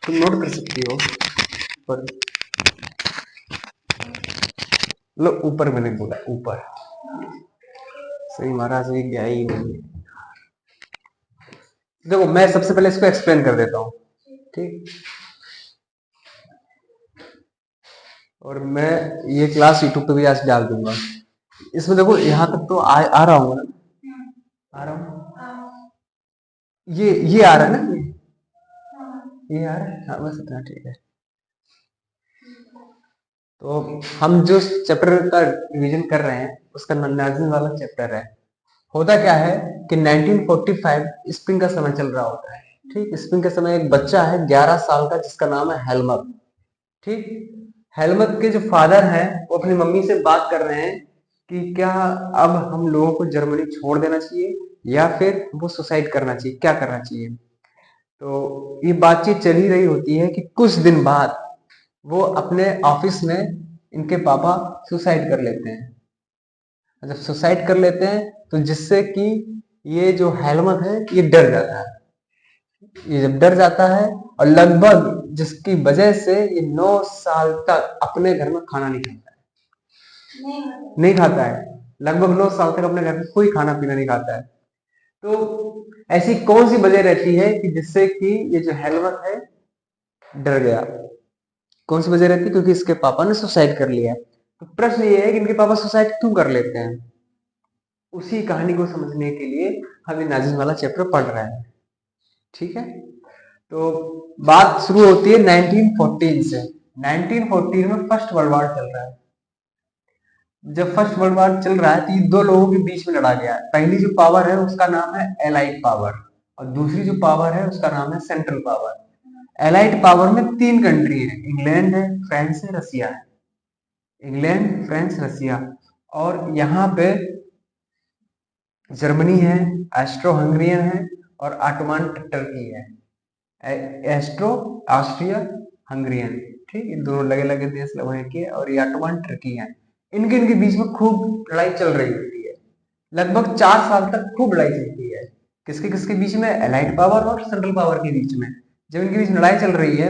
तुम नोट कर सकती हो ऊपर। लो ऊपर मैंने बोला, ऊपर। सही महाराज, ये गया ही नहीं। देखो मैं सबसे पहले इसको एक्सप्लेन कर देता हूँ, ठीक। और मैं ये क्लास यूट्यूब पे भी आज डाल दूंगा। इसमें देखो यहाँ तक तो आ रहा हूँ ना, आ रहा हूँ। ये आ रहा है ना, ये आ रहा है, हाँ बस इतना ठीक है। तो हम जो चैप्टर का रिवीजन कर रहे हैं उसका नाजिम वाला चैप्टर है। होता क्या है कि 1945 स्प्रिंग का समय चल रहा होता है, ठीक। स्प्रिंग के समय एक बच्चा है 11 साल का जिसका नाम है हेलमट, ठीक। हेलमट के जो फादर हैं वो अपनी मम्मी से बात कर रहे हैं कि क्या अब हम लोगों को जर्मनी छोड़ देना चाहिए या फिर वो सुसाइड करना चाहिए, क्या करना चाहिए। तो ये बातचीत चल ही रही होती है कि कुछ दिन बाद वो अपने ऑफिस में इनके पापा सुसाइड कर लेते हैं। जब सुसाइड कर लेते हैं तो जिससे कि ये जो हेलमट है ये डर जाता है। ये जब डर जाता है और लगभग जिसकी वजह से ये 9 साल तक अपने घर में खाना नहीं खाता है, नहीं खाता है। लगभग 9 साल तक अपने घर में कोई खाना पीना नहीं खाता है। तो ऐसी कौन सी वजह रहती है कि जिससे कि ये जो हेलमट है डर गया। कौन सी वजह रहती है? क्योंकि इसके पापा ने सुसाइड कर लिया। तो प्रश्न ये है कि इनके पापा सुसाइड क्यों कर लेते हैं। उसी कहानी को समझने के लिए हम ये नाजिम वाला चैप्टर पढ़ रहे हैं, ठीक है। तो बात शुरू होती है 1914 से। 1914 में फर्स्ट वर्ल्ड वॉर चल रहा है। जब फर्स्ट वर्ल्ड वॉर चल रहा है तो ये दो लोगों के बीच में लड़ा गया है। पहली जो पावर है उसका नाम है एलाइड पावर और दूसरी जो पावर है उसका नाम है सेंट्रल पावर। एलाइड पावर में 3 कंट्री है, इंग्लैंड है, फ्रांस है, रसिया है। इंग्लैंड, फ्रांस, रसिया। और यहाँ पे जर्मनी है, एस्ट्रो हंगरियन है और ऑटोमान टर्की है। एस्ट्रो ऑस्ट्रिया हंगरियन, ठीक। ये दोनों लगे लगे देश वहीं के और ये ऑटोमान टर्की है। इनके बीच में खूब लड़ाई चल रही होती है। लगभग 4 साल तक खूब लड़ाई चलती है। किसके किसके बीच में? एलाइड पावर और सेंट्रल पावर के बीच में। जब इनके बीच लड़ाई चल रही है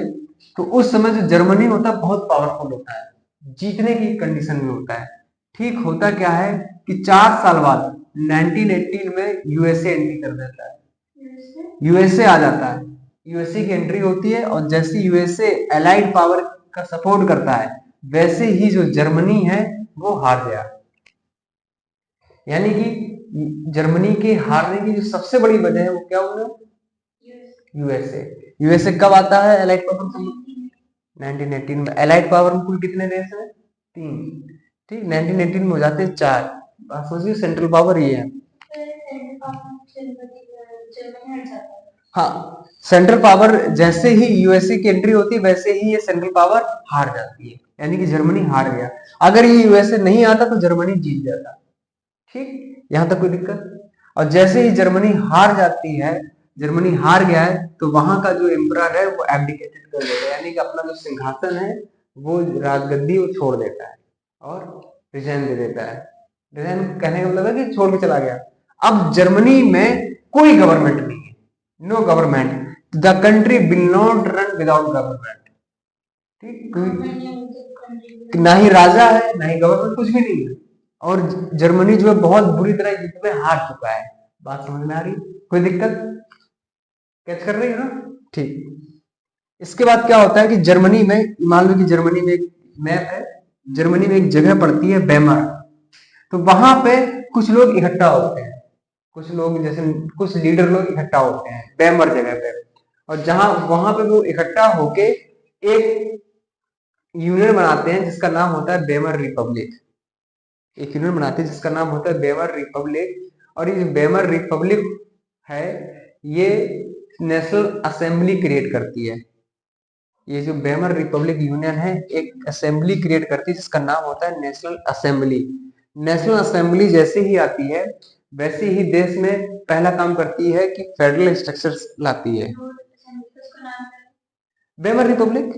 तो उस समय जो जर्मनी होता है बहुत पावरफुल होता है, जीतने की कंडीशन में होता है। ठीक होता क्या है कि 4 साल बाद 1918 में यूएसए एंट्री कर देता है। यूएसए आ जाता है, यूएसए की एंट्री होती है और जैसे यूएसए एलाइड पावर का सपोर्ट करता है वैसे ही जो जर्मनी है वो हार गया। यानी कि जर्मनी के हारने की जो सबसे बड़ी वजह है वो क्या हुआ? यूएसए। यूएसए कब आता है एलाइड पावर? 1918 में। एलाइड पावर में कुल कितने देश हैं? 3, ठीक। 1918 में हो जाते हैं 4। बात सोचिए, सेंट्रल पावर ये है। हाँ, सेंट्रल पावर जैसे ही यूएसए की एंट्री होती है वैसे ही ये सेंट्रल पावर हार जाती है, यानी कि जर्मनी हार गया। अगर ये यूएसए नहीं आता तो जर्मनी जीत जाता, ठीक। यहां तक कोई दिक्कत? और जैसे ही जर्मनी हार जाती है, जर्मनी हार गया है तो वहां का जो एम्परर है वो एब्डिकेटेड कर देता है, यानी कि अपना जो सिंहासन है वो राजगद्दी वो छोड़ देता है और रिजाइन दे देता है। रिजाइन कहने का मतलब है कि छोड़ के चला गया। अब जर्मनी में कोई गवर्नमेंट नहीं है, no government. The country will not run without government, ठीक। ना ही राजा है ना ही गवर्नमेंट, कुछ भी नहीं है। और जर्मनी जो है बहुत बुरी तरह युद्ध में हार चुका है। बात समझ में आ रही? कोई दिक्कत कैच कर रही है ना? ठीक। इसके बाद क्या होता है कि जर्मनी में, मान लो कि जर्मनी में एक मैप है, जर्मनी में एक जगह पड़ती है बेमर। तो वहां पे कुछ लोग इकट्ठा होते हैं, कुछ लोग जैसे कुछ लीडर लोग इकट्ठा होते हैं बेमर जगह पे। और जहां वहां पे वो इकट्ठा होके एक यूनियन बनाते हैं जिसका नाम होता है बेमर रिपब्लिक। एक यूनियन बनाते हैं जिसका नाम होता है बेमर रिपब्लिक। और ये जो बेमर रिपब्लिक है ये नेशनल असेंबली क्रिएट करती है। ये जो बेमर रिपब्लिक यूनियन है एक असेंबली क्रिएट करती है जिसका नाम होता है नेशनल असेंबली। नेशनल असेंबली जैसे ही आती है वैसे ही देश में पहला काम करती है कि फेडरल स्ट्रक्चर लाती है। बेमर रिपब्लिक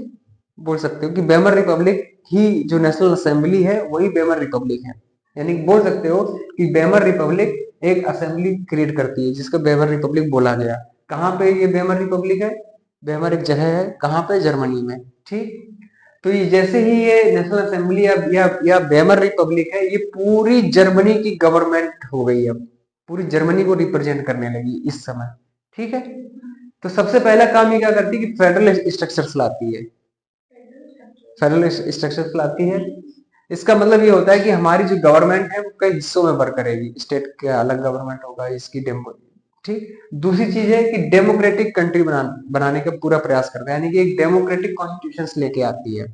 बोल सकते हो कि बेमर रिपब्लिक ही जो नेशनल असेंबली है वही बेमर रिपब्लिक है। यानी बोल सकते हो कि बेमर रिपब्लिक एक असेंबली क्रिएट करती है जिसको बेमर रिपब्लिक बोला गया। कहाँ पे ये बेमर रिपब्लिक है? वेमर एक जगह है, कहाँ पे, जर्मनी में। ठीक, तो ये जैसे ही ये नेशनल असेंबली या वेमर रिपब्लिक है, ये पूरी जर्मनी की गवर्नमेंट हो गई, अब पूरी जर्मनी को रिप्रेजेंट करने लगी इस समय। ठीक है, तो सबसे पहला काम ये क्या करती है कि फेडरल स्ट्रक्चर्स लाती है, फेडरल स्ट्रक्चर्स लाती है। इसका मतलब ये होता है कि हमारी जो गवर्नमेंट है वो कई हिस्सों में वर्क करेगी, स्टेट का अलग गवर्नमेंट होगा, इसकी डेमो। ठीक, दूसरी चीज है कि डेमोक्रेटिक कंट्री बनाने का पूरा प्रयास करता है, यानी कि एक डेमोक्रेटिक कॉन्स्टिट्यूशन लेके आती है।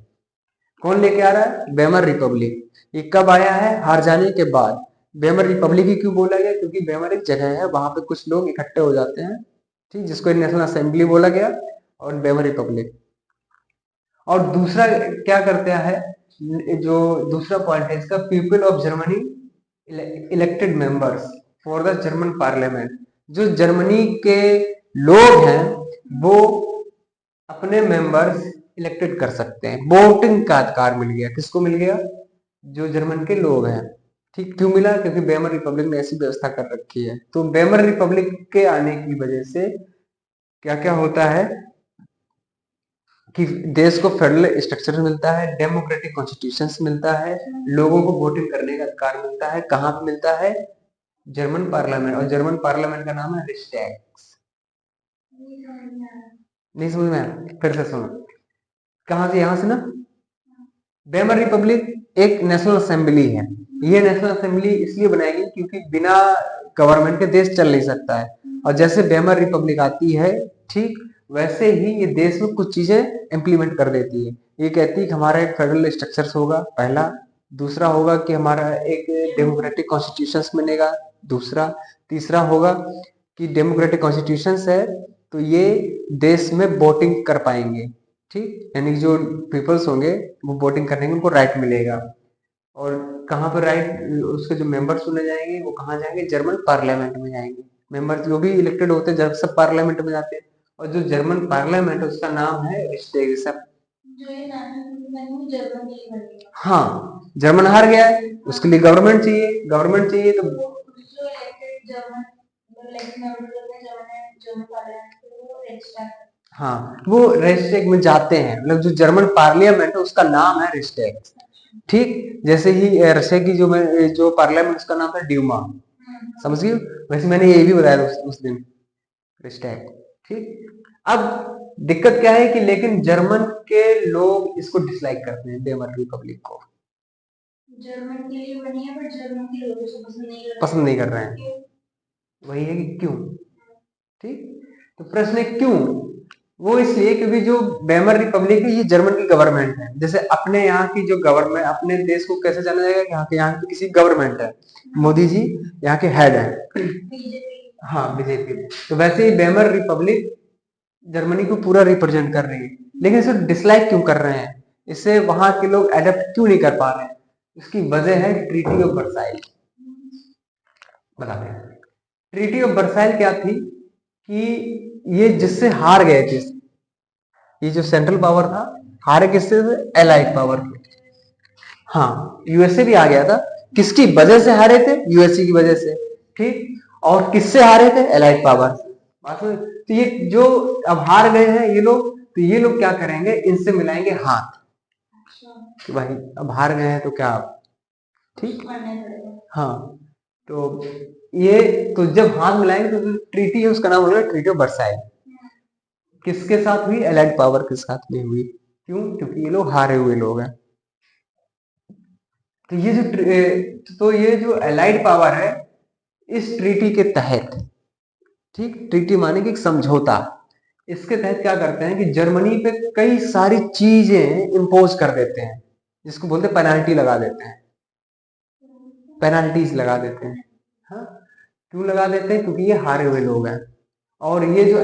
कौन लेके आ रहा है, वेमर रिपब्लिक। ये कब आया है, हार जाने के बाद। वेमर रिपब्लिक ही क्यों बोला गया, क्योंकि वेमर एक जगह है, वहां पे कुछ लोग इकट्ठे हो जाते हैं, ठीक, जिसको नेशनल असेंबली बोला गया, और वेमर रिपब्लिक। और दूसरा क्या करते हैं, जो दूसरा पॉइंट है इसका, people of Germany elected members for the German parliament. जो जर्मनी के लोग हैं वो अपने मेंबर्स इलेक्टेड कर सकते हैं, वोटिंग का अधिकार मिल गया, किसको मिल गया, जो जर्मन के लोग हैं। ठीक, क्यों मिला, क्योंकि वेमर रिपब्लिक ने ऐसी व्यवस्था कर रखी है। तो वेमर रिपब्लिक के आने की वजह से क्या क्या होता है कि देश को फेडरल स्ट्रक्चर मिलता है, डेमोक्रेटिक कॉन्स्टिट्यूशन मिलता है, लोगों को वोटिंग करने का अधिकार मिलता है। कहाँ पे मिलता है, जर्मन पार्लियामेंट, और जर्मन पार्लियामेंट का नाम है रिक्सटैग। नहीं समझ में आया, फिर से सुनो, कहां से, यहां से ना। वेमर रिपब्लिक एक नेशनल असेंबली है। ये नेशनल असेंबली इसलिए बनाएगी क्योंकि बिना गवर्नमेंट के देश चल नहीं सकता है, और जैसे वेमर रिपब्लिक आती है, ठीक, वैसे ही ये देश में कुछ चीजें इंप्लीमेंट कर देती है। ये कहती है कि हमारा एक फेडरल स्ट्रक्चर होगा, पहला। दूसरा होगा कि हमारा एक डेमोक्रेटिक कॉन्स्टिट्यूशन बनेगा, दूसरा। तीसरा होगा कि डेमोक्रेटिक कॉन्स्टिट्यूशन है तो ये देश में वोटिंग कर पाएंगे, ठीक, यानी कि जो पीपल्स होंगे वो वोटिंग करने के उनको राइट मिलेगा। और कहाँ पर राइट, उसके जो मेंबर चुने जाएंगे वो कहाँ जाएंगे, जर्मन पार्लियामेंट में जाएंगे। मेंबर जो भी इलेक्टेड होते हैं सब पार्लियामेंट में जाते हैं, और जो जर्मन पार्लियामेंट है उसका नाम है रिक्सटैग। सब जो ये जर्मन के लिए बन गया। हाँ, जर्मन हार गया है, उसके लिए गवर्नमेंट चाहिए, गवर्नमेंट चाहिए तो जो इलेक्टेड जर्मन हाँ, वो रिक्सटैग में जाते हैं, मतलब जो जर्मन पार्लियामेंट है उसका नाम है रिक्सटैग। ठीक, जैसे ही रशिया की जो पार्लियामेंट उसका नाम है ड्यूमा, समझ गए। वैसे मैंने ये भी बताया उस दिन, रिक्सटैग। ठीक, अब दिक्कत क्या है कि लेकिन जर्मन के लोग इसको डिसलाइक करते हैं, वेमर रिपब्लिक को। जर्मन के लिए बनी है पर जर्मन के लोग इसको पसंद नहीं कर रहे हैं। वही है कि क्यों। ठीक, तो प्रश्न है क्यों। वो इसलिए क्योंकि जो वेमर रिपब्लिक है ये जर्मन की गवर्नमेंट है। जैसे अपने यहाँ की जो गवर्नमेंट, अपने देश को कैसे जाना जाएगा, यहाँ की किसी गवर्नमेंट है, मोदी जी यहाँ के हेड है, हाँ, बीजेपी। तो वैसे ही वेमर रिपब्लिक जर्मनी को पूरा रिप्रेजेंट कर रही है, लेकिन इसे डिसलाइक क्यों कर रहे हैं, इसे वहां के लोग एडेप्ट क्यों नहीं कर पा रहे हैं। इसकी वजह है ट्रीटी ऑफ वर्साइल। बताते हैं ट्रीटी ऑफ वर्साइल क्या थी, कि ये जिससे हार गए थे, ये जो सेंट्रल पावर था, हारे किससे थे, एलाइड पावर के। हाँ, यूएसए भी आ गया था, किसकी वजह से हारे थे, यूएसए की वजह से। ठीक, और किससे हारे थे, एलाइड पावर से। तो ये जो अब हार गए हैं ये लोग, तो ये लोग क्या करेंगे, इनसे मिलाएंगे हाथ, कि भाई अब हार गए हैं तो क्या। ठीक, हाँ, तो ये तो जब हाथ मिलाएंगे तो ट्रीटी है, उसका नाम होगा ट्रीटी ऑफ वर्साइल। किसके साथ हुई, एलाइड पावर के साथ में हुई। क्यों, क्योंकि ये लोग हारे हुए लोग हैं। तो ये जो एलाइड पावर है, इस ट्रीटी के तहत, ठीक, ट्रीटी माने कि एक समझौता, इसके तहत क्या करते हैं कि जर्मनी पे कई सारी चीजें इंपोज कर देते हैं, जिसको बोलते हैं पेनाल्टी लगा देते हैं, पेनाल्टीज लगा देते हैं। हाँ, क्यों लगा देते हैं, क्योंकि ये हारे हुए लोग हैं। और ये जो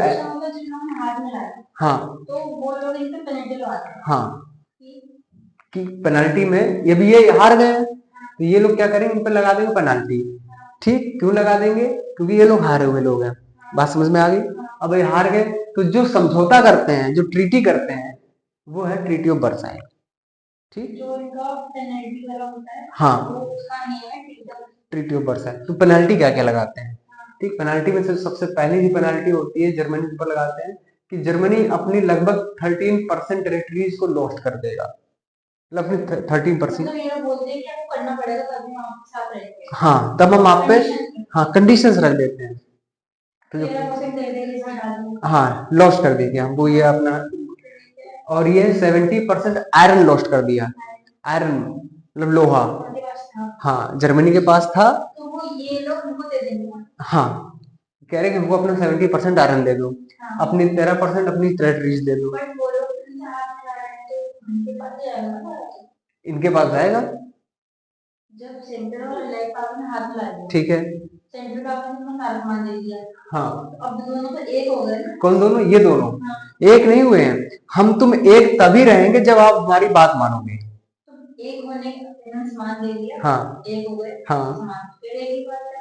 हाँ, तो वो लोग इन पे पेनल्टी लगाते हैं। हाँ, कि पेनाल्टी में ये भी ये हार गए हैं, तो ये लोग क्या करेंगे, इन पर लगा देंगे पेनाल्टी। ठीक, क्यों लगा देंगे, क्योंकि ये लोग हारे हुए लोग हैं। बात समझ में आ गई। अब ये हार गए, तो जो समझौता करते हैं, जो ट्रीटी करते हैं, वो है ट्रीटी ऑफ वर्साइल। ठीक, जो इनका पेनल्टी वाला होता है, हाँ, वो उसका नेम है ट्रीटी ऑफ वर्साइल। तो पेनल्टी क्या क्या लगाते हैं, ठीक, पेनल्टी में से सबसे पहली जो पेनल्टी होती है जर्मनी के ऊपर लगाते हैं कि जर्मनी अपनी लगभग 13% टेरिटरीज को लॉस्ट कर देगा, मतलब अपनी 13%। मतलब ये बोलते हैं कि आपको करना पड़ेगा तभी हम आपके साथ रहेंगे। हाँ, तब हम आप पे हाँ कंडीशंस रख देते हैं। तो जो 13% दे देंगे इसमें डाल देंगे। हाँ लॉस्ट कर देंगे हमको ये अपना, और ये 70% आयरन लॉस्ट कर दिया। आयरन मतलब लोहा, हाँ जर्मनी के पास था। तो वो ये लोग हमको दे देंगे। हाँ कह रहे कि हमको अपना 70% आयरन दे दो, हाँ। अपनी 13% अपनी टेरिटरीज दे दो। बट वो लोग इनके पास जाएगा ना, इनके पास आएगा जब सेंट्रल और एलाइड पावर में हाथ मिला दिया, ठीक है, सेंट्रल पावर ने सारा सामान दे दिया। हाँ अब दोनों तो एक हो गए ना। कौन दोनों? ये दोनों हाँ। एक नहीं हुए हैं। हम तुम एक तभी रहेंगे जब आप हमारी बात मानोगे। तो एक होने का सामान दे दिया, हाँ एक हो गए, हाँ सामान फिर एक ही बात है।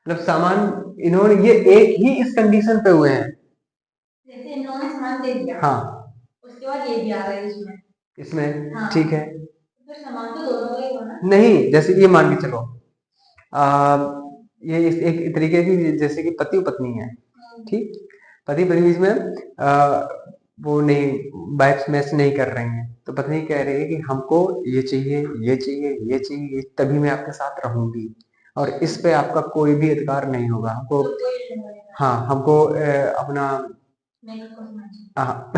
मतलब सामान इन्होंने ये एक ही इस कंडीशन पे हुए हैं। जैसे इन्होंने सामान दे दिया, हाँ उसके बाद ये भी आ रहा है इसमें हाँ। ठीक है, तो सामान तो दोनों का ही होना। नहीं जैसे ये मान के चलो ये एक तरीके की जैसे कि पति और पत्नी है, ठीक, पति पत्नी बीच में वो नहीं वाइफ्स मैच नहीं कर रही हैं, तो पत्नी कह रही है कि हमको ये चाहिए ये चाहिए ये चाहिए तभी मैं आपके साथ रहूंगी, और इस पे आपका कोई भी अधिकार नहीं होगा। हमको हाँ हमको अपना हाँ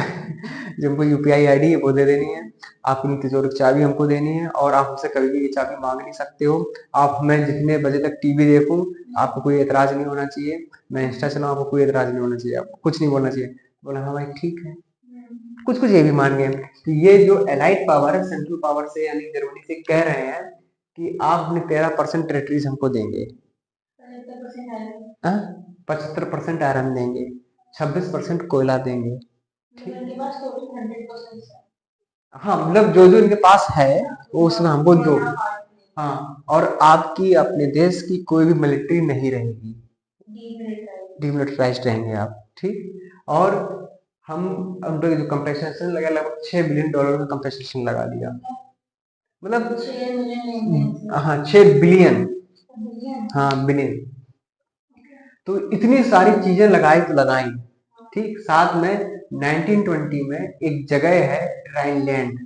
जो हमको यूपीआई आईडी है वो दे देनी है, आपकी तिजोरी की चाबी हमको देनी है, और आप हमसे कभी भी ये चाबी मांग नहीं सकते हो। आप मैं जितने बजे तक टीवी देखूं आपको कोई एतराज नहीं होना चाहिए, मैं इंस्टा चलाऊं आपको कोई एतराज नहीं होना चाहिए, आपको कुछ नहीं बोलना चाहिए। बोला हाँ भाई ठीक है, कुछ कुछ ये भी मान गए। तो ये जो एलाइड पावर है सेंट्रल पावर से यानी जर्मनी से कह रहे हैं कि आप अपने 13% टेरिटरीज हमको देंगे, 75% आयरन देंगे, 26% कोयला देंगे, ठीक। हाँ मतलब जो जो इनके पास है वो उसमें हमको दो। हाँ और आपकी अपने देश की कोई भी मिलिट्री नहीं रहेगी, डिमिलिटराइज्ड रहेंगे आप, ठीक। और हम उन पर जो कंपेंसेशन लगा लगभग $6 बिलियन का कंपेंसेशन लगा दिया, मतलब हाँ 6 बिलियन, हाँ बिलियन। तो इतनी सारी चीजें लगाई तो लगाई, ठीक। साथ में 1920 में एक जगह है राइनलैंड,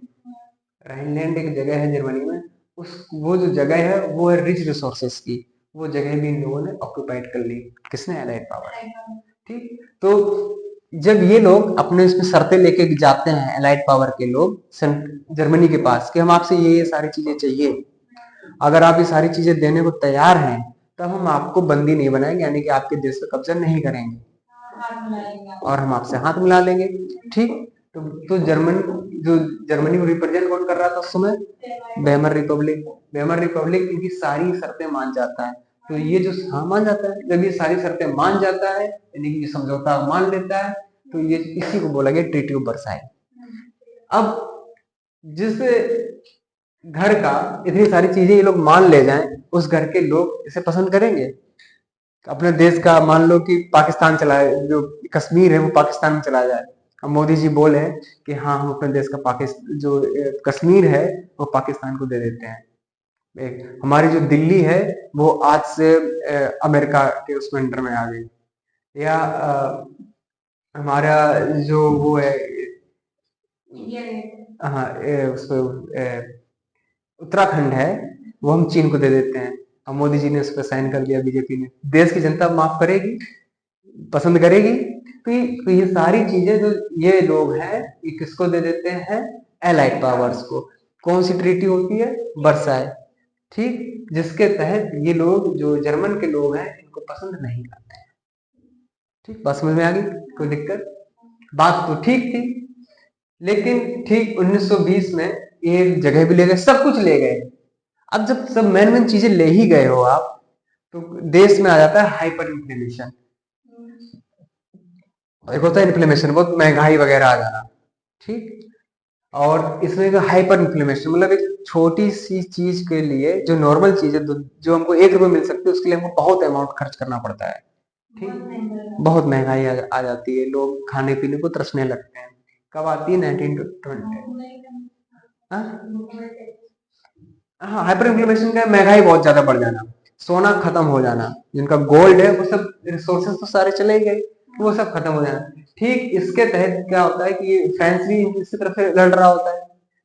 राइनलैंड एक जगह है जर्मनी में, उस वो जो जगह है वो है रिच रिसोर्सेस की, वो जगह भी इन लोगों ने ऑक्यूपाइड कर ली, किसने? एलाइड पावर, ठीक। तो जब ये लोग अपने इसमें शर्तें लेके जाते हैं एलाइड पावर के लोग जर्मनी के पास कि हम आपसे ये सारी चीजें चाहिए, अगर आप ये सारी चीजें देने को तैयार हैं तब हम आपको बंदी नहीं बनाएंगे, यानी कि आपके देश पे कब्जा नहीं करेंगे और हम आपसे हाथ मिला लेंगे, ठीक। तो जर्मनी को रिप्रेजेंट कौन कर रहा था उस समय? Weimar Republic. वेमर रिपब्लिक इनकी सारी शर्तें मान जाता है। तो ये जो हाँ मान जाता है, जब ये सारी शर्तें मान जाता है यानी कि ये समझौता मान लेता है, तो ये इसी को बोला गया ट्रीटी ऑफ वर्साई। अब जिस घर का इतनी सारी चीजें ये लोग मान ले जाएं, उस घर के लोग इसे पसंद करेंगे? अपने देश का मान लो कि पाकिस्तान चला, जो कश्मीर है वो पाकिस्तान में चला जाए, अब मोदी जी बोले कि हाँ हम अपने देश का पाकिस्तान जो कश्मीर है वो पाकिस्तान को दे देते हैं, हमारी जो दिल्ली है वो आज से अमेरिका के उसमें अंडर में आ गई, या हमारा जो वो है हाँ उस उत्तराखंड है वो हम चीन को दे देते हैं, अब मोदी जी ने उस पर साइन कर दिया, बीजेपी ने, देश की जनता माफ करेगी, पसंद करेगी? तो ये सारी चीजें जो ये लोग हैं ये किसको दे देते हैं? एलाइड पावर्स को। कौन सी ट्रीटी होती है? वर्साई, ठीक, जिसके तहत ये लोग जो जर्मन के लोग हैं इनको पसंद नहीं करते हैं, ठीक। बात समझ में आ गई? कोई दिक्कत? बात तो ठीक थी, लेकिन ठीक 1920 में ये जगह भी ले गए, सब कुछ ले गए। अब जब सब मेन मेन चीजें ले ही गए हो आप, तो देश में आ जाता है हाइपर इन्फ्लेमेशन। एक होता है इन्फ्लेमेशन, बहुत महंगाई वगैरह आ जाना, ठीक। और इसमें हाइपर इन्फ्लेमेशन मतलब एक छोटी सी चीज के लिए जो नॉर्मल चीज है जो हमको ₹1 मिल सकती है उसके लिए हमको बहुत अमाउंट खर्च करना पड़ता है, ठीक। बहुत महंगाई आ जाती है, लोग खाने पीने को तरसने लगते हैं। कब आती है? 1920। हाँ हाइपर इन्फ्लेमेशन का महंगाई बहुत ज्यादा बढ़ जाना, सोना खत्म हो जाना, जिनका गोल्ड है वो सब रिसोर्सेज तो सारे चले गए, वो सब खत्म हो जाना। ठीक इसके तहत क्या होता है कि फ्रांस भी इसी तरफ से लड़ रहा होता है,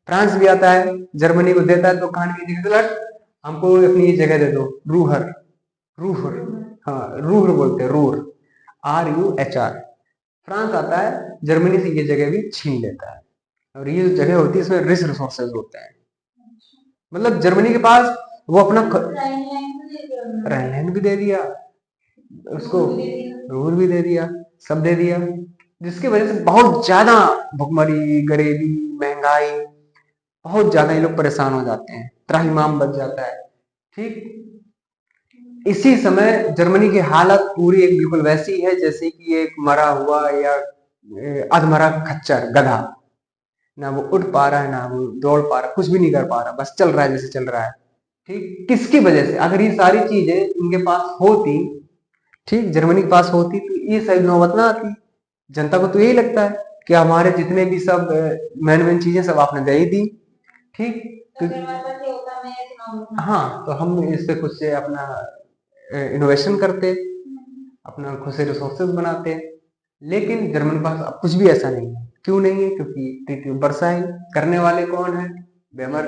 फ्रांस भी आता है जर्मनी को देता है तो कहानी की जगह लड़, हमको अपनी ये जगह दे दो, रूहर, रूहर, हाँ रूहर बोलते हैं, रूर, RUHR। फ्रांस आता है जर्मनी से ये जगह भी छीन लेता है, और ये जो जगह होती है इसमें रिच रिसोर्सेज होते हैं, मतलब जर्मनी के पास वो अपना राइनलैंड भी दे दिया उसको, रूर भी दे दिया, सब दे दिया, जिसकी वजह से बहुत ज्यादा भुखमरी, गरीबी, महंगाई, बहुत ज्यादा ये लोग परेशान हो जाते हैं, त्राहिमाम बच जाता है। ठीक इसी समय जर्मनी की हालत पूरी एक बिल्कुल वैसी है जैसे कि एक मरा हुआ या अधमरा खच्चर, गधा, ना वो उठ पा रहा है, ना वो दौड़ पा रहा है, कुछ भी नहीं कर पा रहा, बस चल रहा है जैसे चल रहा है। ठीक किसकी वजह से? अगर ये सारी चीजें इनके पास होती, ठीक जर्मनी के पास होती, तो ये सब नौबत ना आती। जनता को तो यही लगता है कि हमारे जितने भी सब मेन मेन चीजें सब आपने दे ही दी, ठीक तो हाँ, तो हम इस पे खुद से अपना इनोवेशन करते, अपना खुद से रिसोर्सेज बनाते। लेकिन जर्मन के पास अब कुछ भी ऐसा नहीं है। क्यों नहीं है? क्योंकि ट्रीटी ऑफ वर्साइल करने वाले कौन है? वेमर।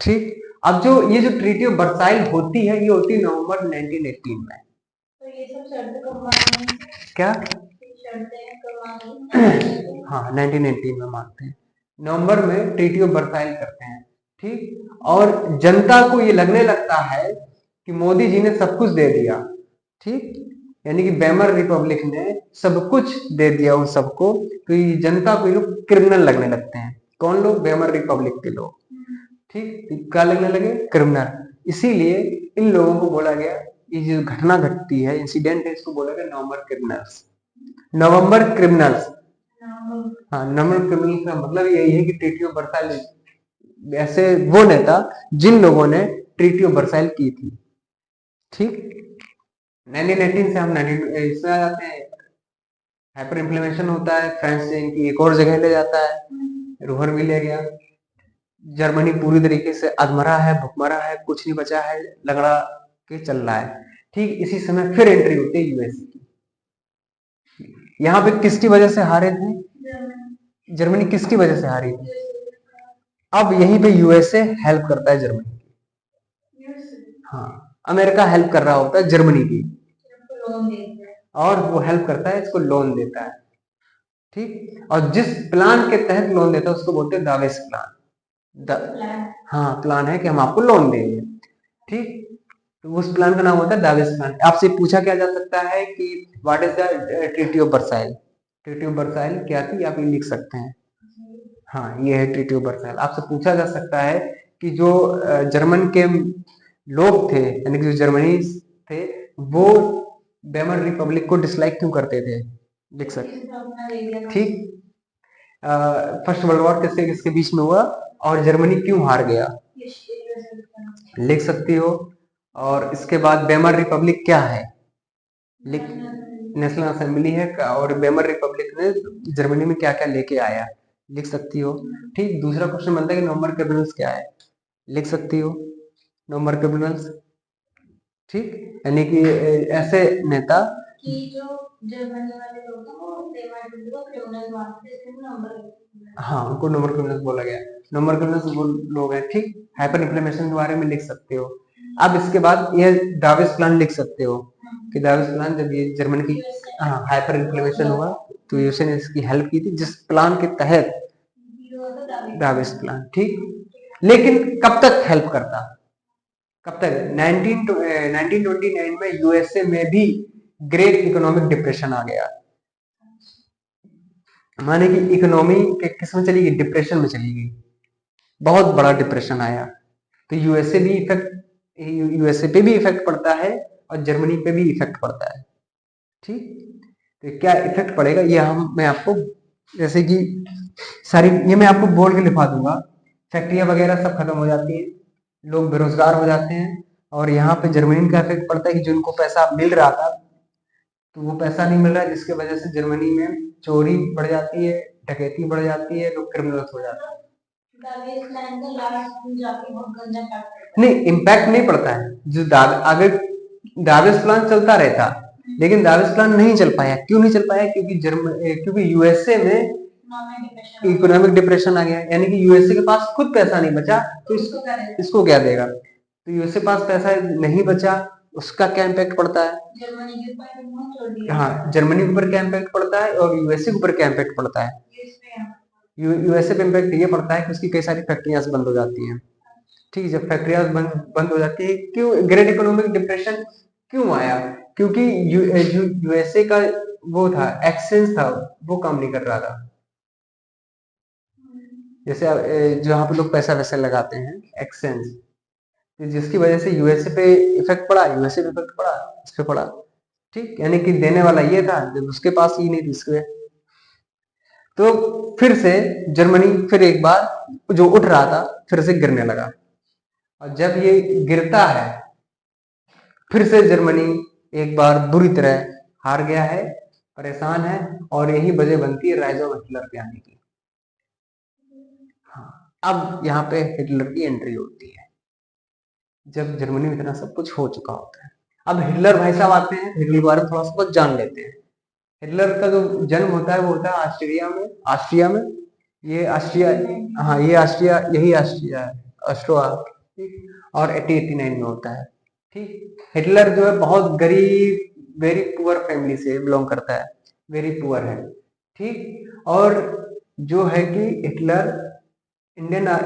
ठीक अब जो ये जो ट्रीटी ऑफ वर्साइल होती है, ये होती है नवंबर 1918 में। तो ये सब शर्तें कब मांगी? क्या शर्तें कब मांगी? हाँ 1918 में मानते हैं, नवंबर में ट्रीटी ऑफ वर्साइल करते हैं। ठीक और जनता को ये लगने लगता है कि मोदी जी ने सब कुछ दे दिया, ठीक यानी कि वेमर रिपब्लिक ने सब कुछ दे दिया उन सबको, तो ये जनता को ये लोग क्रिमिनल लगने लगते हैं। कौन लोग? वेमर रिपब्लिक के लोग। ठीक क्या लगने लगे? क्रिमिनल। इसीलिए इन लोगों को बोला गया, ये जो घटना घटती है, इंसिडेंट है, इसको बोला गया नवंबर क्रिमिनल्स, नवंबर क्रिमिनल्स। हाँ नवंबर क्रिमिनल्स का मतलब यही है कि ट्रीटी ऑफ वर्साइल, ऐसे वो नेता जिन लोगों ने ट्रीटी ऑफ वर्साइल की थी। ठीक 1918 से हम 19 इसमें आ जाते हैं, हाइपर इम्प्लीमेशन होता है, फ्रांस से इनकी एक और जगह ले जाता है, रूहर भी ले गया, जर्मनी पूरी तरीके से अधमरा है, भुखमरा है, कुछ नहीं बचा है, लगड़ा के चल रहा है। ठीक इसी समय फिर एंट्री होती है यूएसए की। यहाँ पे किसकी वजह से हारे थे? जर्मनी किसकी वजह से हारी थी? अब यहीं पे यूएसए हेल्प करता है जर्मनी की। हाँ अमेरिका हेल्प कर रहा होता है जर्मनी की, और वो हेल्प करता है, इसको लोन देता है। ठीक और जिस प्लान के तहत लोन देता है उसको बोलते हैं दावेस प्लान। हाँ प्लान है कि हम आपको लोन देंगे। ठीक तो उस प्लान का नाम होता है दावेस प्लान। आपसे पूछा क्या जा सकता है कि what is the treaty of Versailles? Treaty of Versailles क्या थी? आप ये लिख सकते हैं, हाँ ये है ट्रीटी ऑफ वर्साइल। आपसे पूछा जा सकता है कि जो जर्मन के लोग थे, यानी कि जो जर्मनी थे, वो वेमर रिपब्लिक को डिसलाइक क्यों करते थे? लिख सकते। ठीक फर्स्ट वर्ल्ड वॉर किससे किसके बीच में हुआ और जर्मनी क्यों हार गया? लिख सकती हो। और इसके बाद वेमर रिपब्लिक क्या है? लिख, नेशनल असेंबली है, और वेमर रिपब्लिक ने जर्मनी में क्या क्या लेके आया? लिख सकती हो। ठीक दूसरा क्वेश्चन बनता है कि नवंबर क्रिमिनल्स क्या है? लिख सकती हो नवंबर क्रिमिनल्स। ठीक यानी कि ऐसे नेता कि जो जर्मनी वाले लोग हैं वो वेमर को क्रिमिनल मानते हैं, इसलिए नंबर, हाँ उनको नंबर क्रिमिनल्स बोला गया। नंबर क्रिमिनल्स वो लोग हैं। ठीक हाइपर इन्फ्लेमेशन के बारे में लिख सकते हो। अब इसके बाद ये दावेस प्लान लिख सकते हो कि दावेस प्लान जब ये जर्मनी की हाइपर इन्फ्लेमेशन हुआ तो यूएसए ने इसकी हेल्प की थी, जिस प्लान के तहत दावेस प्लान। ठीक लेकिन कब तक हेल्प करता? कब तक? 1929 में यूएसए में भी ग्रेट इकोनॉमिक डिप्रेशन आ गया, माने कि इकोनॉमी के किस में चली गई? डिप्रेशन में चली गई, बहुत बड़ा डिप्रेशन आया। तो यूएसए पे भी इफेक्ट पड़ता है और जर्मनी पे भी इफेक्ट पड़ता है। ठीक तो क्या इफेक्ट पड़ेगा ये मैं आपको जैसे कि सारी ये मैं आपको बोल के लिखवा दूंगा। फैक्ट्रियां वगैरह सब खत्म हो जाती हैं, लोग बेरोजगार हो जाते हैं, और यहाँ पे जर्मनी का इफेक्ट पड़ता है कि जिनको पैसा मिल रहा था तो वो पैसा नहीं मिल रहा है, जिसके वजह से जर्मनी में चोरी बढ़ जाती है, डकैती बढ़ जाती है, लोग क्रिमिनल्स हो जाते हैं। नहीं इम्पैक्ट नहीं पड़ता है, जो आगे दावेस प्लान चलता रहता, लेकिन दावोस प्लान नहीं चल पाया। क्यों नहीं चल पाया? क्योंकि यूएसए में इकोनॉमिक डिप्रेशन आ गया, यानी कि यूएसए के पास खुद पैसा नहीं बचा, तो इसको क्या देगा? तो यूएसए पास पैसा नहीं बचा, उसका क्या इम्पैक्ट पड़ता है? हाँ, जर्मनी के ऊपर क्या इम्पैक्ट पड़ता है और यूएसए के ऊपर क्या इम्पैक्ट पड़ता है? यूएसए पे इम्पैक्ट ये पड़ता है कि उसकी कई सारी फैक्ट्रियां बंद हो जाती हैं। ठीक है, जब फैक्ट्रियां बंद हो जाती है, क्यों ग्रेट इकोनॉमिक डिप्रेशन क्यों आया? क्योंकि यूएसए का वो था, एक्सचेंज था, वो काम नहीं कर रहा था। जैसे जहाँ पे लोग पैसा वैसे लगाते हैं, एक्सचेंज, जिसकी वजह से यूएसए पे इफेक्ट पड़ा, यूएसए पे इफेक्ट पड़ा, इस पे पड़ा। ठीक, यानी कि देने वाला ये था, जब उसके पास ही नहीं थी इसके। तो फिर से जर्मनी फिर एक बार जो उठ रहा था फिर से गिरने लगा, और जब ये गिरता है फिर से जर्मनी एक बार बुरी तरह हार गया है, परेशान है, और यही वजह बनती है राइज ऑफ हिटलर के आने की। हाँ, अब यहाँ पे हिटलर की एंट्री होती है, जब जर्मनी में इतना सब कुछ हो चुका होता है। अब हिटलर भाई साहब आते हैं, हिटलर के बारे में थोड़ा सा कुछ जान लेते हैं। हिटलर का जो जन्म होता है वो होता है ऑस्ट्रिया में। ये ऑस्ट्रिया, हाँ ये ऑस्ट्रिया, यही ऑस्ट्रिया है, ऑस्ट्रोआ। ठीक, और 1889 में होता है। ठीक, हिटलर जो है बहुत गरीब, वेरी पुअर फैमिली से बिलोंग करता है, वेरी पुअर है। ठीक, और जो है कि हिटलर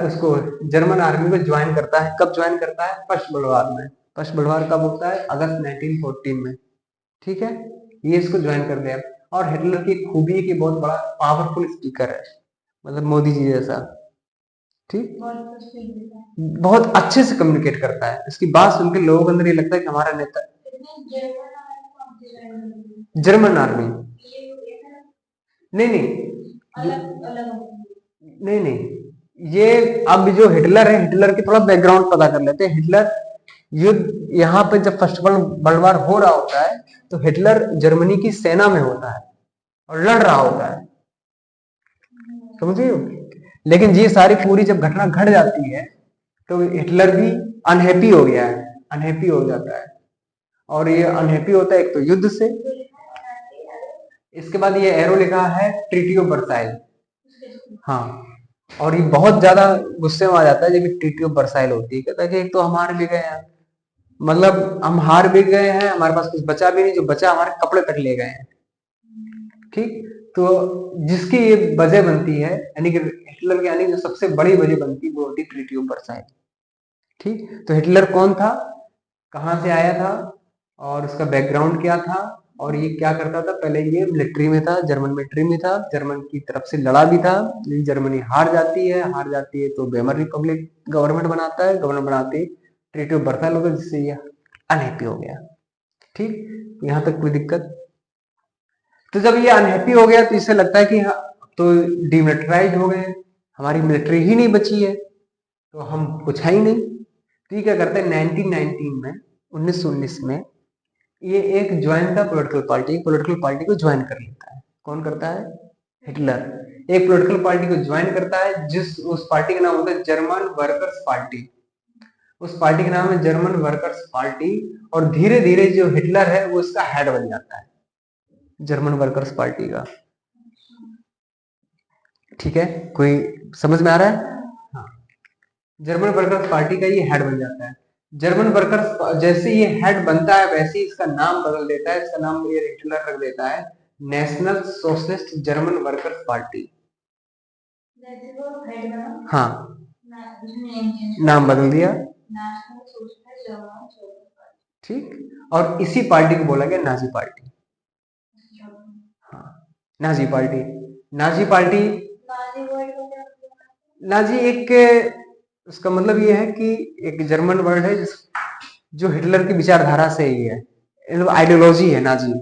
उसको जर्मन आर्मी को ज्वाइन करता है। कब ज्वाइन करता है? फर्स्ट वर्ल्ड वॉर में। फर्स्ट वर्ल्ड वॉर कब होता है? अगस्त 1914 में। ठीक है, ये इसको ज्वाइन कर दिया। और हिटलर की खूबी है कि बहुत बड़ा पावरफुल स्पीकर है, मतलब मोदी जी जैसा। ठीक, बहुत अच्छे से कम्युनिकेट करता है, इसकी बात सुनकर लोगों के अंदर ये लगता है कि हमारा नेता। जर्मन आर्मी, नहीं नहीं, नहीं नहीं, ये अब जो हिटलर है, हिटलर की थोड़ा बैकग्राउंड पता कर लेते हैं। हिटलर युद्ध यहाँ पे जब फर्स्ट वर्ल्ड वार हो रहा होता है, तो हिटलर जर्मनी की सेना में होता है और लड़ रहा होता है, समझिए। लेकिन ये सारी पूरी जब घटना घट जाती है तो हिटलर भी अनहैप्पी हो गया है, अनहैप्पी हो जाता है। और ये अनहैप्पी होता है एक तो युद्ध से, इसके बाद ये एरो लिखा है ट्रीटी ऑफ वर्साइल। हाँ, और ये बहुत ज्यादा गुस्से में आ जाता है जब ट्रीटी ऑफ वर्साइल होती है। कहता है कि एक तो हम हार भी गए हैं, मतलब हम हार भी गए हैं, हमारे पास कुछ बचा भी नहीं, जो बचा हमारे कपड़े तक ले गए हैं। ठीक, तो जिसकी ये वजह बनती है, यानी कि हिटलर के आने की जो सबसे बड़ी वजह बनती है वो होती ट्रीटी ऑफ वर्साइल। ठीक, तो हिटलर कौन था, कहाँ से आया था, और उसका बैकग्राउंड क्या था, और ये क्या करता था? पहले ये मिलिट्री में था, जर्मन मिलिट्री में था, जर्मन की तरफ से लड़ा भी था। जर्मनी हार जाती है तो वेमर रिपब्लिक गवर्नमेंट बनाता है, गवर्नमेंट बनाते ट्रीटी ऑफ वर्साइल होगा, जिससे ये अनहैप्पी हो गया। ठीक, यहाँ तक कोई दिक्कत? तो जब ये अनहैप्पी हो गया तो इसे लगता है कि हाँ, तो डिमिलिटराइज हो गए, हमारी मिलिट्री ही नहीं बची है, तो हम कुछ है ही नहीं। तो ये क्या करते हैं 1919 में, 1919 में ये एक ज्वाइन था पॉलिटिकल पार्टी को ज्वाइन कर लेता है। कौन करता है? हिटलर एक पॉलिटिकल पार्टी को ज्वाइन करता है, उस पार्टी का नाम होता है जर्मन वर्कर्स पार्टी। उस पार्टी का नाम है जर्मन वर्कर्स पार्टी, और धीरे धीरे जो हिटलर है वो इसका हेड बन जाता है, जर्मन वर्कर्स पार्टी का। ठीक है, कोई समझ में आ रहा है? हाँ, जर्मन वर्कर्स पार्टी का ये हेड बन जाता है। जर्मन वर्कर्स जैसे ये हेड बनता है वैसे ही इसका नाम बदल देता है, इसका नाम ये हिटलर रख देता है national socialist German workers party. हाँ, नाम बदल दिया। ठीक, और इसी पार्टी को बोला गया नाजी पार्टी। हाँ, Nazi party, Nazi party, Nazi एक, उसका मतलब ये है कि एक जर्मन वर्ड है जो हिटलर की विचारधारा से ही है, आइडियोलॉजी है नाजी।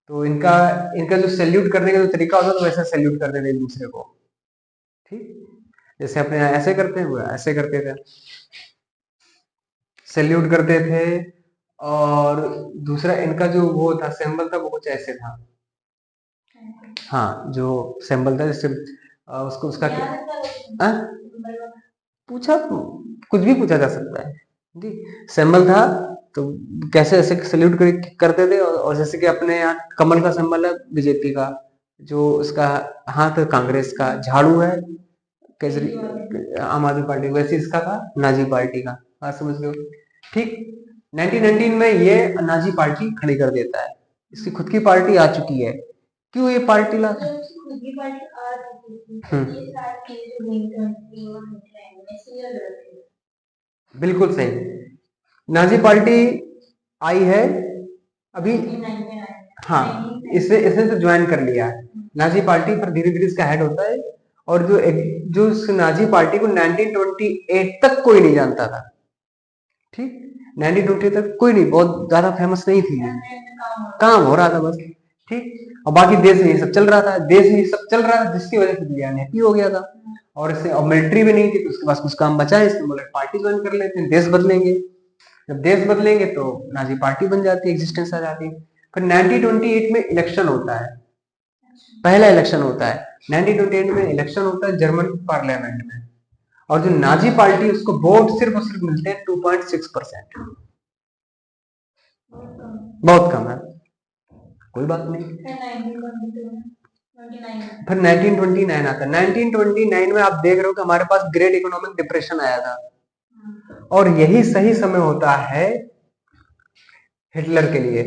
तो इनका इनका जो सैल्यूट करने का जो तरीका होता है तो वैसा सैल्यूट करते थे एक दूसरे को। ठीक, जैसे अपने यहाँ ऐसे करते हैं वो ऐसे करते थे, सैल्यूट करते थे। और दूसरा इनका जो वो था सिंबल था वो कुछ ऐसे था। हाँ, जो सिंबल था जैसे उसको उसका पूछा, कुछ भी पूछा जा सकता है जी। सिंबल था तो कैसे ऐसे सल्यूट करते थे, और जैसे कि अपने यहाँ कमल का सिंबल है बीजेपी का, जो उसका हाथ कांग्रेस का, झाड़ू है केजरी आम आदमी पार्टी, वैसे इसका था नाजी पार्टी का। बात समझ लो। ठीक 1919 में ये नाजी पार्टी खड़ी कर देता है, इसकी खुद की पार्टी आ चुकी है। क्यों ये पार्टी ला जब उसकी खुद की पार्टी आ चुकी थी, तो ये सारी चीजें जो बिल्कुल सही, नाजी पार्टी आई है अभी, हाँ इसने इसने तो ज्वाइन कर लिया है नाजी पार्टी, पर धीरे धीरे इसका हेड होता है। और जो इस नाजी पार्टी को 1928 तक कोई नहीं जानता था। ठीक 1920 तक कोई नहीं, बहुत ज्यादा फेमस नहीं थी, काम हो रहा था बस। ठीक और बाकी देश में ये सब चल रहा था, देश में ये सब चल रहा था, जिसकी वजह से दुनिया हैप्पी हो गया था। और इससे और मिलिट्री भी नहीं थी, तो उसके पास कुछ काम बचा है, इसने बोला पार्टी ज्वाइन कर लेते हैं, देश बदलेंगे। जब देश बदलेंगे तो नाजी पार्टी बन जाती है, एग्जिस्टेंस आ जाती है। फिर 1928 में इलेक्शन होता है, पहला इलेक्शन होता है 1928 में इलेक्शन होता है जर्मन पार्लियामेंट में, और जो नाजी पार्टी उसको वोट सिर्फ और सिर्फ मिलते हैं 2.6%, बहुत कम है, कोई बात नहीं। फिर 1929 आता है। 1929 में आप देख रहे हो कि हमारे पास ग्रेट इकोनॉमिक डिप्रेशन आया था, और यही सही समय होता है हिटलर के लिए।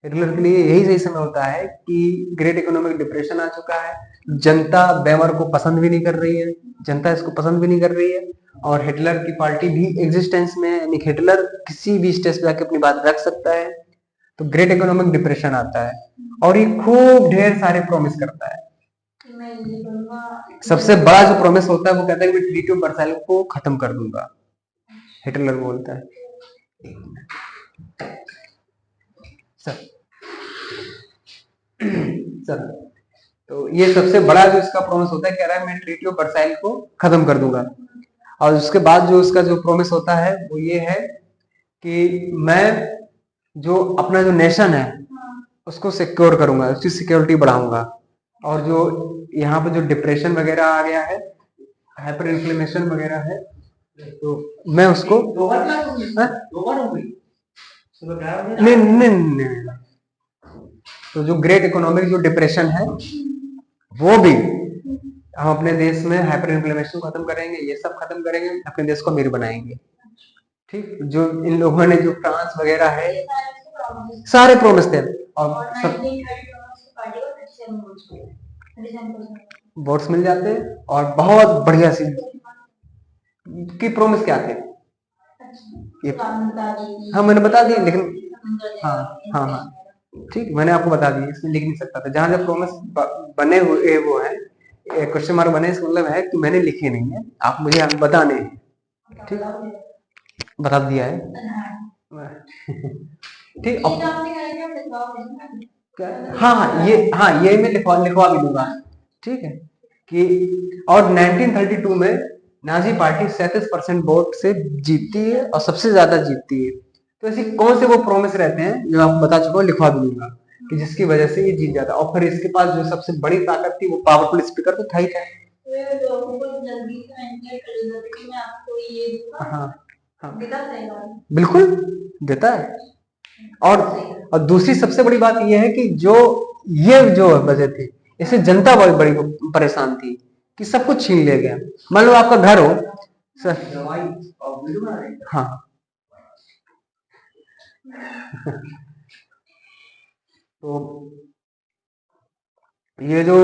हिटलर के लिए यही सही समय होता है कि ग्रेट इकोनॉमिक डिप्रेशन आ चुका है, जनता वेमर को पसंद भी नहीं कर रही है, जनता इसको पसंद भी नहीं कर रही है, और हिटलर की पार्टी भी एग्जिस्टेंस में है, यानी हिटलर किसी भी स्टेज पे जाके अपनी बात रख सकता है। तो ग्रेट इकोनॉमिक डिप्रेशन आता है, और ये खूब ढेर सारे प्रॉमिस करता है। सबसे बड़ा जो प्रॉमिस होता है वो कहता है कि मैं ट्रीटी ऑफ वर्साइल को खत्म कर दूंगा, हिटलर बोलता है। सर तो ये सबसे बड़ा जो इसका प्रॉमिस होता है, कह रहा है मैं ट्रीटी ऑफ वर्साइल को खत्म कर दूंगा। और उसके बाद जो उसका जो प्रॉमिस होता है वो ये है कि मैं जो अपना जो नेशन है उसको सिक्योर करूंगा, उसकी सिक्योरिटी बढ़ाऊंगा, और जो यहाँ पे जो डिप्रेशन वगैरह आ गया है, हाइपर इन्फ्लेमेशन वगैरह है, तो मैं उसको नहीं नहीं नहीं, तो जो ग्रेट इकोनॉमिक जो डिप्रेशन है वो भी हम अपने देश में हाइपर इन्फ्लेमेशन खत्म करेंगे, ये सब खत्म करेंगे, अपने देश को अमीर बनाएंगे। ठीक जो इन लोगों ने जो फ्रांस वगैरह है सारे प्रॉमिस थे, और सब वोट्स मिल जाते हैं, और बहुत बढ़िया सी की प्रॉमिस क्या थे ये, हाँ मैंने बता दी, लेकिन हाँ हाँ हाँ ठीक मैंने आपको बता दी, इसमें लिख नहीं सकता था। जहां जब प्रॉमिस बने हुए वो है क्वेश्चन मार्क बने, इसका मतलब है कि मैंने लिखे नहीं है, आप मुझे बताने हैं। ठीक बता दिया है ठीक। हाँ हाँ ये मैं लिखवा भी दूंगा। ठीक है कि और 1932 में नाजी पार्टी 37% वोट से जीतती है, और सबसे ज्यादा जीतती है। तो ऐसी कौन से वो प्रॉमिस रहते हैं जो आप बता चुके हो, लिखवा भी दूंगा, कि जिसकी वजह से ये जीत जाता। और फिर इसके पास जो सबसे बड़ी ताकत थी वो पावरफुल स्पीकर तो था ही था। हाँ हाँ बिल्कुल देता है। और दूसरी सबसे बड़ी बात यह है कि ये जो वजह थी, इससे जनता बहुत बड़ी परेशान थी कि सब कुछ छीन ले गया। मान लो आपका घर हो सर, हाँ तो ये जो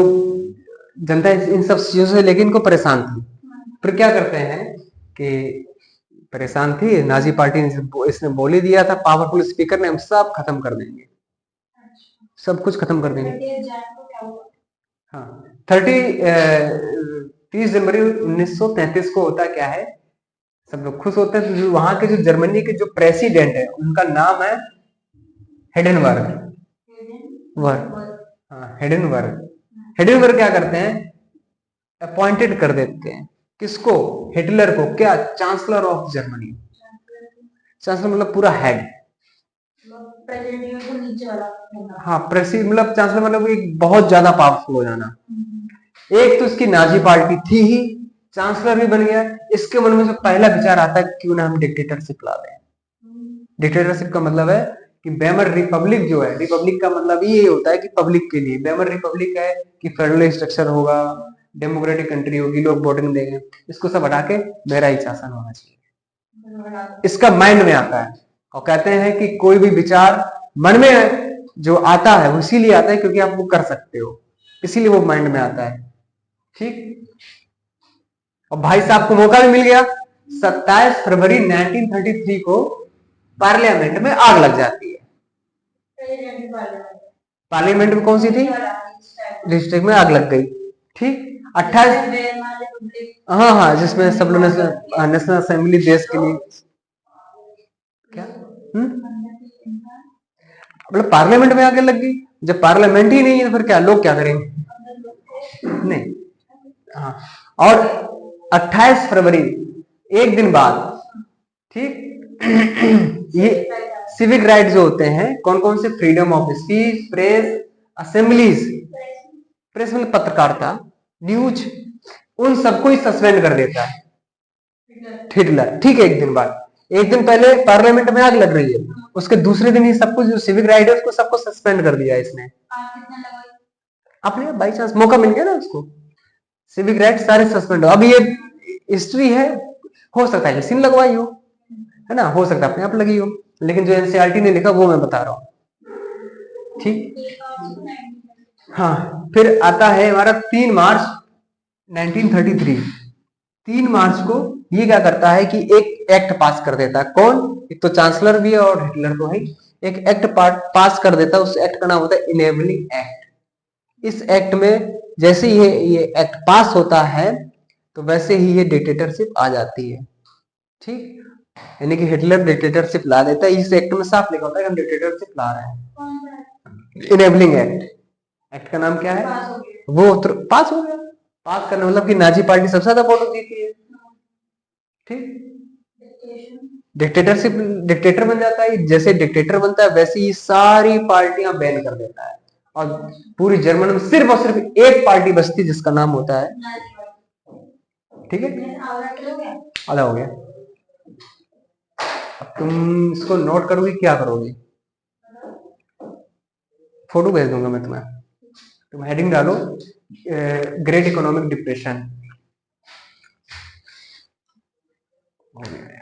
जनता इन सब चीजों से लेकिन इनको परेशान थी। फिर क्या करते हैं कि परेशान थी नाजी पार्टी ने, इसने बोल ही दिया था पावरफुल स्पीकर ने, हम सब खत्म कर देंगे, सब कुछ खत्म कर देंगे। हाँ 30 जनवरी 1933 को होता क्या है, सब लोग खुश होते हैं। तो वहां के जो जर्मनी के जो प्रेसिडेंट है उनका नाम है हिडेनबर्ग। हिडेनबर्ग क्या करते हैं, अपॉइंटेड कर देते हैं किसको, हिटलर को, क्या चांसलर ऑफ जर्मनी। चांसलर मतलब पूरा हेड, हाँ प्रेसिडेंट मतलब चांसलर मतलब एक बहुत ज्यादा पावरफुल हो जाना। एक तो इसकी नाजी पार्टी थी ही, चांसलर भी बन गया। इसके मन में जो पहला विचार आता है क्यों ना हम डिक्टेटरशिप ला दें, डिक्टेटरशिप का मतलब है कि वेमर रिपब्लिक जो है, रिपब्लिक का मतलब ये होता है कि पब्लिक के लिए, वेमर रिपब्लिक है कि फेडरल स्ट्रक्चर होगा, डेमोक्रेटिक कंट्री होगी, लोग वोटिंग देंगे, इसको सब हटा के मेरा ही शासन होना चाहिए, इसका माइंड में आता है। और कहते हैं कि कोई भी विचार मन में जो आता है वो इसीलिए आता है क्योंकि आप वो कर सकते हो, इसीलिए वो माइंड में आता है। ठीक, और भाई साहब को मौका भी मिल गया। 27 फरवरी 1933 को पार्लियामेंट में आग लग जाती है। पार्लियामेंट में कौन सी थी? डिस्ट्रिक्ट में आग लग गई। ठीक, 28, हाँ हाँ, जिसमें सब लोग नेशनल असेंबली देश के लिए क्या, मतलब पार्लियामेंट में आगे लग गई। जब पार्लियामेंट ही नहीं है तो फिर क्या, लोग क्या करेंगे? नहीं, हाँ। और 28 फरवरी, एक दिन बाद, ठीक, ये सिविक राइट जो होते हैं, कौन कौन से? Freedom of speech, press, assemblies, press मतलब पत्रकारिता, न्यूज, उन सबको ही सस्पेंड कर देता है हिटलर। ठीक है, एक दिन बाद, एक दिन पहले पार्लियामेंट में आग लग रही है, उसके दूसरे दिन ही सबको जो सिविक राइट है उसको सबको सस्पेंड कर दिया इसने। अपने बाई चांस मौका मिल गया ना उसको, सिविक राइट सारे सस्पेंड हो। अब ये हिस्ट्री है, हो सकता है सीन लगवाई हो, है ना, हो सकता है अपने आप लगी हो, लेकिन जो एनसीईआरटी ने लिखा वो मैं बता रहा हूं। ठीक, हाँ। फिर आता है हमारा 3 मार्च 1933। 3 मार्च को ये क्या करता है कि एक एक्ट पास कर देता है। कौन? एक तो चांसलर भी है और हिटलर तो है। एक एक्ट पास कर देता है, उस एक्ट का नाम होता है इनेबलिंग एक्ट। इस एक्ट में जैसे ये एक्ट पास होता है तो वैसे ही ये डिक्टेटरशिप आ जाती है। ठीक, यानी कि हिटलर डिक्टेटरशिप ला देता है। इस एक्ट में साफ लिखा होता है कि हम डिक्टेटरशिप ला रहे हैं। इनेबलिंग एक्ट, एक्ट का नाम क्या है? वो पास हो गया। पास करने मतलब कि नाजी पार्टी सबसे ज्यादा वोट जीती है। ठीक, डिक्टेटरशिप, डिक्टेटर बन जाता है। जैसे डिक्टेटर बनता है वैसे ही सारी पार्टियां बैन कर देता है, और पूरी जर्मनी में सिर्फ और सिर्फ एक पार्टी बचती है जिसका नाम होता है, ठीक है, आधा हो गया। अब तुम इसको नोट करोगे, क्या करोगे? फोटो भेज दूंगा मैं तुम्हें, तुम हेडिंग डालो ग्रेट इकोनॉमिक डिप्रेशन। हो गया।